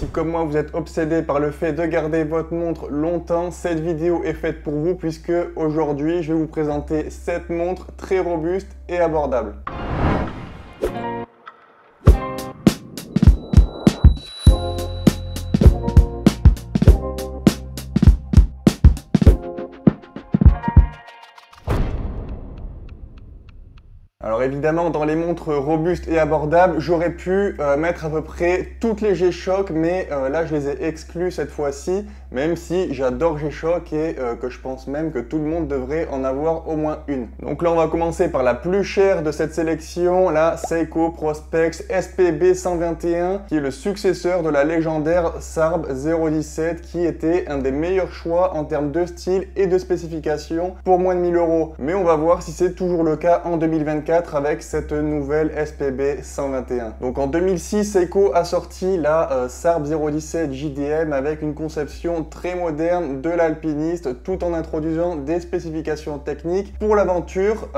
Si comme moi vous êtes obsédé par le fait de garder votre montre longtemps, cette vidéo est faite pour vous puisque aujourd'hui je vais vous présenter 7 montres très robustes et abordables. Alors évidemment, dans les montres robustes et abordables, j'aurais pu mettre à peu près toutes les G-Shock, mais là je les ai exclus cette fois-ci, même si j'adore G-Shock et que je pense même que tout le monde devrait en avoir au moins une. Donc là on va commencer par la plus chère de cette sélection, la Seiko Prospex SPB 121, qui est le successeur de la légendaire Sarb 017, qui était un des meilleurs choix en termes de style et de spécifications pour moins de 1000 €. Mais on va voir si c'est toujours le cas en 2024. Avec cette nouvelle SPB 121. Donc en 2006, Seiko a sorti la Sarb 017 JDM avec une conception très moderne de l'alpiniste tout en introduisant des spécifications techniques pour l'aventure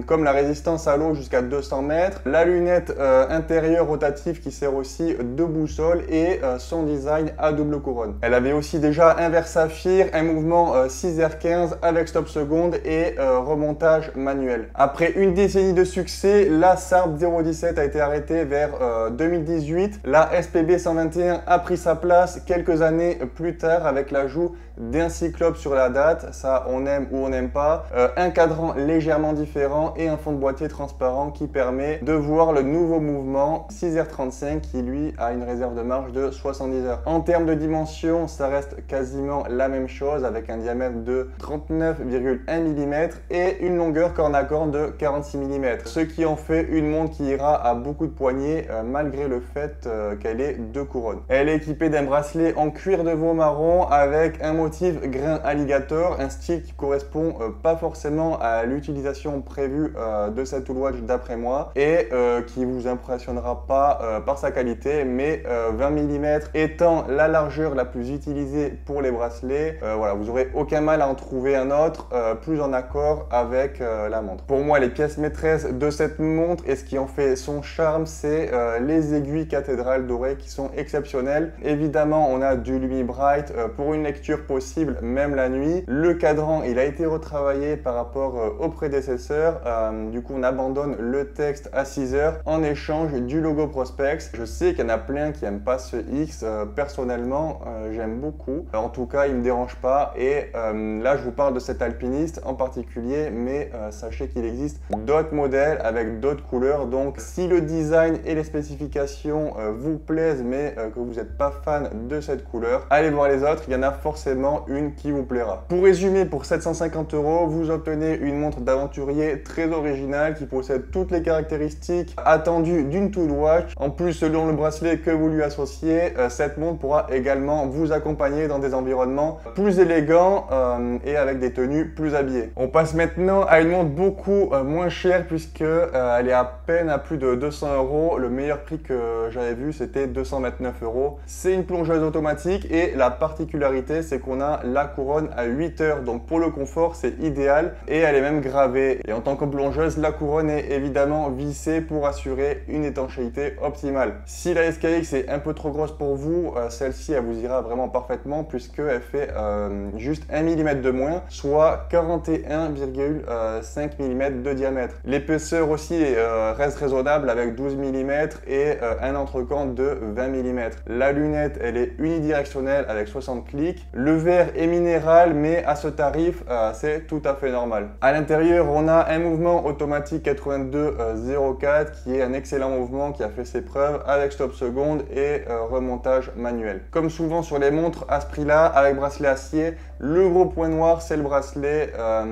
comme la résistance à l'eau jusqu'à 200 mètres, la lunette intérieure rotative qui sert aussi de boussole et son design à double couronne. Elle avait aussi déjà un verre saphir, un mouvement 6R15 avec stop seconde et remontage manuel. Après une décennie de succès, la Sarb 017 a été arrêtée vers 2018. La SPB 121 a pris sa place quelques années plus tard avec l'ajout d'un cyclope sur la date, ça on aime ou on n'aime pas, un cadran légèrement différent et un fond de boîtier transparent qui permet de voir le nouveau mouvement 6R35 qui lui a une réserve de marge de 70 heures. En termes de dimension, ça reste quasiment la même chose avec un diamètre de 39,1 mm et une longueur corne à corne de 46 mm. Ce qui en fait une montre qui ira à beaucoup de poignées malgré le fait qu'elle ait deux couronnes. Elle est équipée d'un bracelet en cuir de veau marron avec un motif grain alligator, un style qui correspond pas forcément à l'utilisation prévue de cette Apple Watch d'après moi et qui vous impressionnera pas par sa qualité, mais 20 mm étant la largeur la plus utilisée pour les bracelets, voilà, vous aurez aucun mal à en trouver un autre plus en accord avec la montre. Pour moi, les pièces maîtresses de cette montre et ce qui en fait son charme, c'est les aiguilles cathédrales dorées qui sont exceptionnelles. Évidemment, on a du Lumi-Bright pour une lecture possible même la nuit. Le cadran, il a été retravaillé par rapport au prédécesseur. Du coup, on abandonne le texte à 6 heures en échange du logo Prospex. Je sais qu'il y en a plein qui n'aiment pas ce X. Personnellement, j'aime beaucoup. En tout cas, il ne me dérange pas. Et là, je vous parle de cet alpiniste en particulier, mais sachez qu'il existe d'autres modèles avec d'autres couleurs. Donc, si le design et les spécifications vous plaisent, mais que vous n'êtes pas fan de cette couleur, allez voir les autres. Il y en a forcément une qui vous plaira. Pour résumer, pour 750 €, vous obtenez une montre d'aventurier très originale qui possède toutes les caractéristiques attendues d'une Apple Watch. En plus, selon le bracelet que vous lui associez, cette montre pourra également vous accompagner dans des environnements plus élégants et avec des tenues plus habillées. On passe maintenant à une montre beaucoup moins chère puisque elle est à peine à plus de 200 €. Le meilleur prix que j'avais vu, c'était 229 €. C'est une plongeuse automatique et la particularité, c'est qu'on a la couronne à 8 heures. Donc pour le confort, c'est idéal et elle est même gravée. Et en tant que plongeuse, la couronne est évidemment vissée pour assurer une étanchéité optimale. Si la SKX est un peu trop grosse pour vous, celle-ci, elle vous ira vraiment parfaitement puisqu'elle fait juste 1 mm de moins, soit 41,5 mm de diamètre. L'épaisseur aussi reste raisonnable avec 12 mm et un entrecan de 20 mm. La lunette, elle est unidirectionnelle avec 60 clics. Le verre est minéral, mais à ce tarif, c'est tout à fait normal. À l'intérieur, on a un mouvement automatique 8204 qui est un excellent mouvement qui a fait ses preuves avec stop seconde et remontage manuel. Comme souvent sur les montres à ce prix-là, avec bracelet acier, le gros point noir, c'est le bracelet.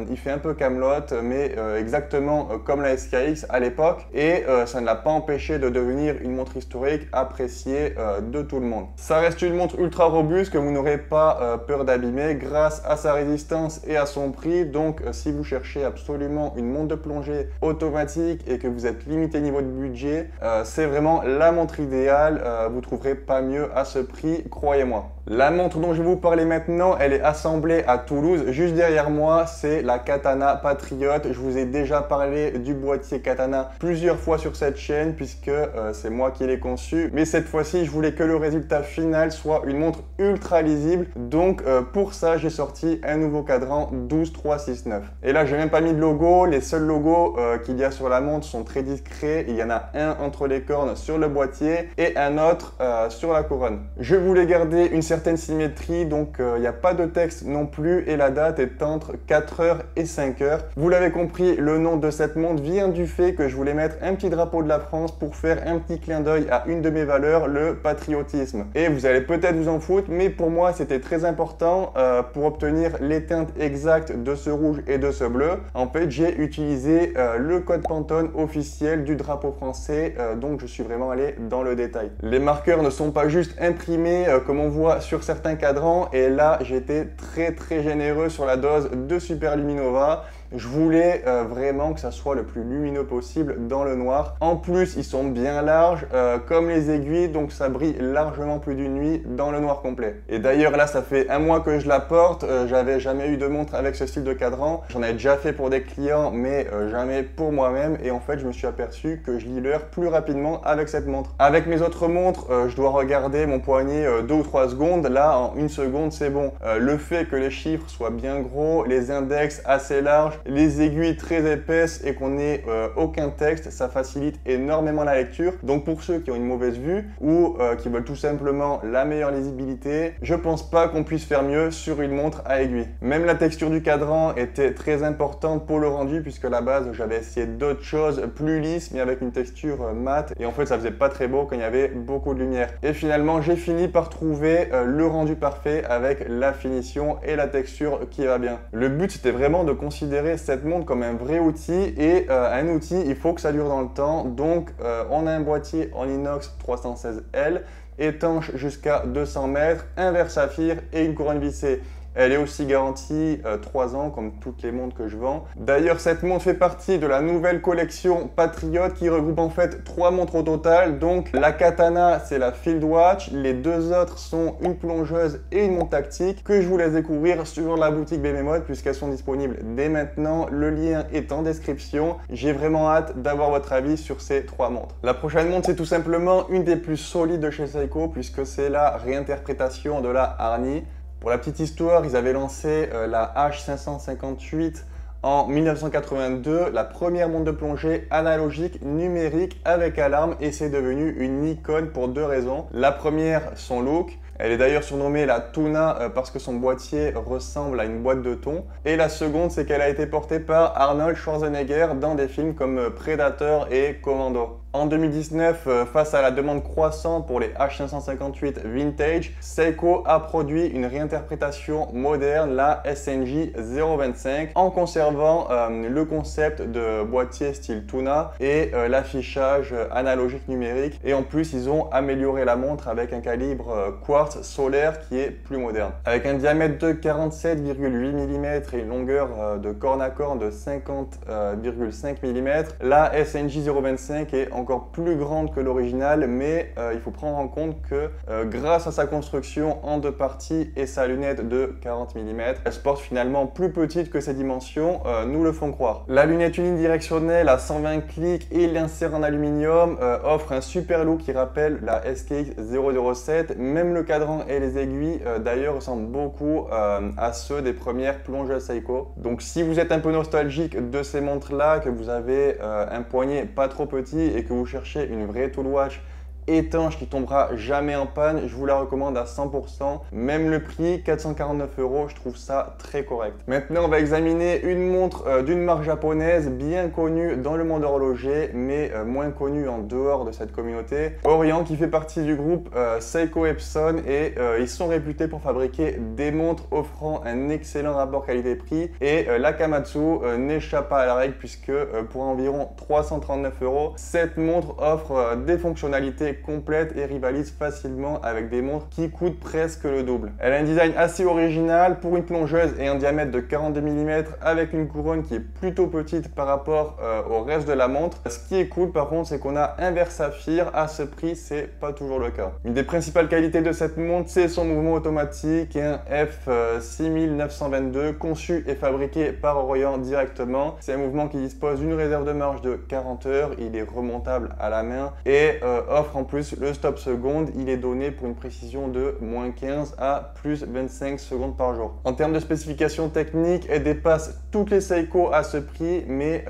Il fait un peu camelote, mais exactement comme la SKX à l'époque. Et ça ne l'a pas empêché de devenir une montre historique appréciée de tout le monde. Ça reste une montre ultra robuste que vous n'aurez pas peur d'abîmer grâce à sa résistance et à son prix. Donc si vous cherchez absolument une montre de plongée automatique et que vous êtes limité niveau de budget, c'est vraiment la montre idéale. Vous trouverez pas mieux à ce prix, croyez-moi. La montre dont je vais vous parler maintenant, elle est assemblée à Toulouse. Juste derrière moi, c'est la Katana Patriot. Je vous ai déjà parlé du boîtier Katana plusieurs fois sur cette chaîne puisque c'est moi qui l'ai conçu. Mais cette fois-ci, je voulais que le résultat final soit une montre ultra lisible. Donc pour ça, j'ai sorti un nouveau cadran 12369. Et là, j'ai même pas mis de logo. Les seuls logos qu'il y a sur la montre sont très discrets. Il y en a un entre les cornes sur le boîtier et un autre sur la couronne. Je voulais garder une certaine symétrie, donc il n'y a pas de texte non plus et la date est entre 4h et 5h. Vous l'avez compris, le nom de cette montre vient du fait que je voulais mettre un petit drapeau de la France pour faire un petit clin d'œil à une de mes valeurs, le patriotisme. Et vous allez peut-être vous en foutre, mais pour moi c'était très important pour obtenir les teintes exactes de ce rouge et de ce bleu. En fait, j'ai utilisé le code Pantone officiel du drapeau français, donc je suis vraiment allé dans le détail. Les marqueurs ne sont pas juste imprimés comme on voit sur certains cadrans, et là j'étais très généreux sur la dose de Super Luminova. Je voulais vraiment que ça soit le plus lumineux possible dans le noir. En plus, ils sont bien larges, comme les aiguilles, donc ça brille largement plus d'une nuit dans le noir complet. Et d'ailleurs, là, ça fait un mois que je la porte. J'avais jamais eu de montre avec ce style de cadran. J'en ai déjà fait pour des clients, mais jamais pour moi-même. Et en fait, je me suis aperçu que je lis l'heure plus rapidement avec cette montre. Avec mes autres montres, je dois regarder mon poignet 2 ou 3 secondes. Là, en 1 seconde, c'est bon. Le fait que les chiffres soient bien gros, les index assez larges, les aiguilles très épaisses et qu'on n'ait aucun texte, ça facilite énormément la lecture. Donc pour ceux qui ont une mauvaise vue ou qui veulent tout simplement la meilleure lisibilité, je pense pas qu'on puisse faire mieux sur une montre à aiguille. Même la texture du cadran était très importante pour le rendu, puisque à la base j'avais essayé d'autres choses plus lisses mais avec une texture mate, et en fait ça faisait pas très beau quand il y avait beaucoup de lumière. Et finalement j'ai fini par trouver le rendu parfait avec la finition et la texture qui va bien. Le but c'était vraiment de considérer cette montre comme un vrai outil, et un outil il faut que ça dure dans le temps. Donc on a un boîtier en inox 316L étanche jusqu'à 200 mètres, un verre saphir et une couronne vissée. Elle est aussi garantie 3 ans comme toutes les montres que je vends. D'ailleurs, cette montre fait partie de la nouvelle collection Patriot qui regroupe en fait 3 montres au total. Donc la Katana, c'est la Field Watch. Les 2 autres sont une plongeuse et une montre tactique que je vous laisse découvrir sur la boutique BMMode puisqu'elles sont disponibles dès maintenant. Le lien est en description. J'ai vraiment hâte d'avoir votre avis sur ces 3 montres. La prochaine montre, c'est tout simplement une des plus solides de chez Seiko puisque c'est la réinterprétation de la Arnie. Pour la petite histoire, ils avaient lancé la H558 en 1982, la première montre de plongée analogique numérique avec alarme, et c'est devenu une icône pour 2 raisons. La première, son look. Elle est d'ailleurs surnommée la Tuna parce que son boîtier ressemble à une boîte de thon. Et la seconde, c'est qu'elle a été portée par Arnold Schwarzenegger dans des films comme Predator et Commando. En 2019, face à la demande croissante pour les H558 Vintage, Seiko a produit une réinterprétation moderne, la SNJ 025, en conservant le concept de boîtier style Tuna et l'affichage analogique numérique. Et en plus, ils ont amélioré la montre avec un calibre quartz solaire qui est plus moderne. Avec un diamètre de 47,8 mm et une longueur de corne à corne de 50,5 mm, la SNJ 025 est encore plus grande que l'original, mais il faut prendre en compte que grâce à sa construction en 2 parties et sa lunette de 40 mm, elle se porte finalement plus petite que ses dimensions nous le font croire. La lunette unidirectionnelle à 120 clics et l'insert en aluminium offre un super look qui rappelle la SKX 007. Même le cadran et les aiguilles d'ailleurs ressemblent beaucoup à ceux des premières plongeuses Seiko. Donc si vous êtes un peu nostalgique de ces montres là, que vous avez un poignet pas trop petit et que vous cherchez une vraie tool watch étanche qui tombera jamais en panne, je vous la recommande à 100%. Même le prix, 449 €, je trouve ça très correct. Maintenant, on va examiner une montre d'une marque japonaise bien connue dans le monde horloger, mais moins connue en dehors de cette communauté. Orient, qui fait partie du groupe Seiko Epson, et ils sont réputés pour fabriquer des montres offrant un excellent rapport qualité-prix. Et l'Akamatsu n'échappe pas à la règle puisque pour environ 339 €, cette montre offre des fonctionnalités est complète et rivalise facilement avec des montres qui coûtent presque le double. Elle a un design assez original pour une plongeuse et un diamètre de 42 mm avec une couronne qui est plutôt petite par rapport au reste de la montre. Ce qui est cool par contre, c'est qu'on a un verre saphir. À ce prix, c'est pas toujours le cas. Une des principales qualités de cette montre, c'est son mouvement automatique, un F6922 conçu et fabriqué par Orient directement. C'est un mouvement qui dispose d'une réserve de marche de 40 heures, il est remontable à la main et offre en plus le stop seconde. Il est donné pour une précision de -15 à +25 secondes par jour. En termes de spécifications techniques, elle dépasse toutes les Seiko à ce prix, mais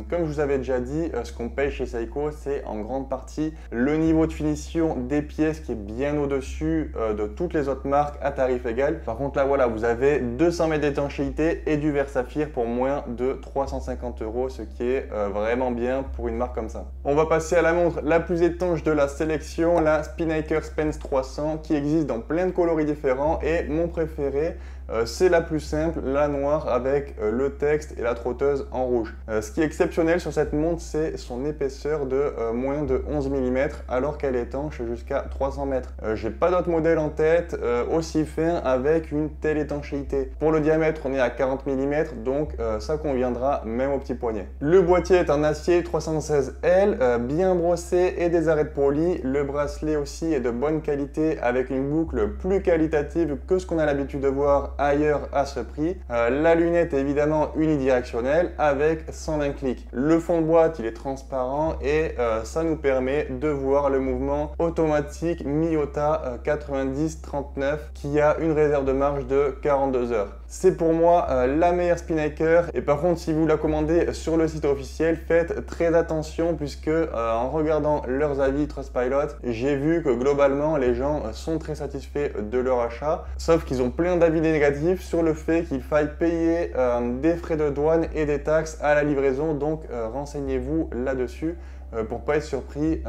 comme je vous avais déjà dit, ce qu'on paye chez Seiko, c'est en grande partie le niveau de finition des pièces qui est bien au-dessus de toutes les autres marques à tarif égal. Par contre là voilà, vous avez 200 mètres d'étanchéité et du verre saphir pour moins de 350 €, ce qui est vraiment bien pour une marque comme ça. On va passer à la montre la plus étanche de la sélection, la Spinnaker Spence 300, qui existe dans plein de coloris différents et mon préféré, c'est la plus simple, la noire avec le texte et la trotteuse en rouge. Ce qui est exceptionnel sur cette montre, c'est son épaisseur de moins de 11 mm alors qu'elle est étanche jusqu'à 300 mètres. J'ai pas d'autre modèle en tête aussi fin avec une telle étanchéité. Pour le diamètre, on est à 40 mm, donc ça conviendra même au petit poignet. Le boîtier est en acier 316L, bien brossé et des arêtes polies. Le bracelet aussi est de bonne qualité avec une boucle plus qualitative que ce qu'on a l'habitude de voir ailleurs à ce prix. La lunette est évidemment unidirectionnelle avec 120 clics. Le fond de boîte il est transparent et ça nous permet de voir le mouvement automatique Miyota 9039 qui a une réserve de marche de 42 heures. C'est pour moi la meilleure Spinnaker et par contre si vous la commandez sur le site officiel, faites très attention puisque en regardant leurs avis Trustpilot, j'ai vu que globalement les gens sont très satisfaits de leur achat, sauf qu'ils ont plein d'avis négatifs sur le fait qu'il faille payer des frais de douane et des taxes à la livraison, donc renseignez-vous là-dessus pour pas être surpris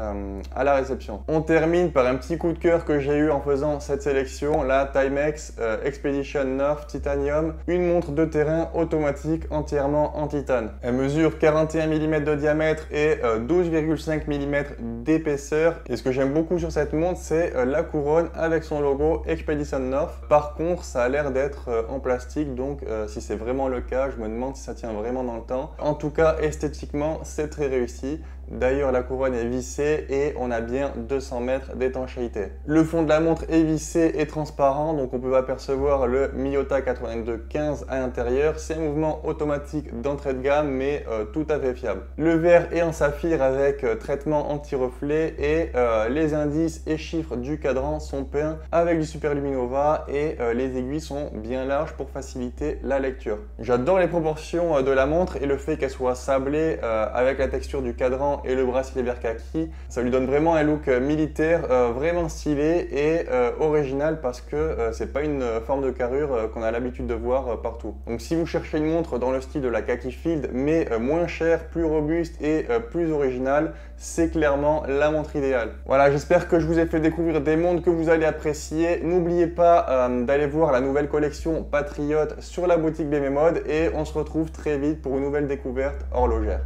à la réception. On termine par un petit coup de cœur que j'ai eu en faisant cette sélection, la Timex Expedition North Titanium, une montre de terrain automatique entièrement en titane. Elle mesure 41 mm de diamètre et 12,5 mm d'épaisseur. Et ce que j'aime beaucoup sur cette montre, c'est la couronne avec son logo Expedition North. Par contre, ça a l'air d'être en plastique, donc si c'est vraiment le cas, je me demande si ça tient vraiment dans le temps. En tout cas, esthétiquement, c'est très réussi. D'ailleurs, la couronne est vissée et on a bien 200 mètres d'étanchéité. Le fond de la montre est vissé et transparent, donc on peut apercevoir le Miyota 8215 à l'intérieur. C'est un mouvement automatique d'entrée de gamme, mais tout à fait fiable. Le verre est en saphir avec traitement anti-reflet et les indices et chiffres du cadran sont peints avec du Super Luminova et les aiguilles sont bien larges pour faciliter la lecture. J'adore les proportions de la montre et le fait qu'elle soit sablée avec la texture du cadran et le bracelet vert kaki, ça lui donne vraiment un look militaire vraiment stylé et original parce que c'est pas une forme de carrure qu'on a l'habitude de voir partout. Donc si vous cherchez une montre dans le style de la Kaki Field mais moins chère, plus robuste et plus originale, c'est clairement la montre idéale. Voilà, j'espère que je vous ai fait découvrir des montres que vous allez apprécier. N'oubliez pas d'aller voir la nouvelle collection Patriot sur la boutique BMMode et on se retrouve très vite pour une nouvelle découverte horlogère.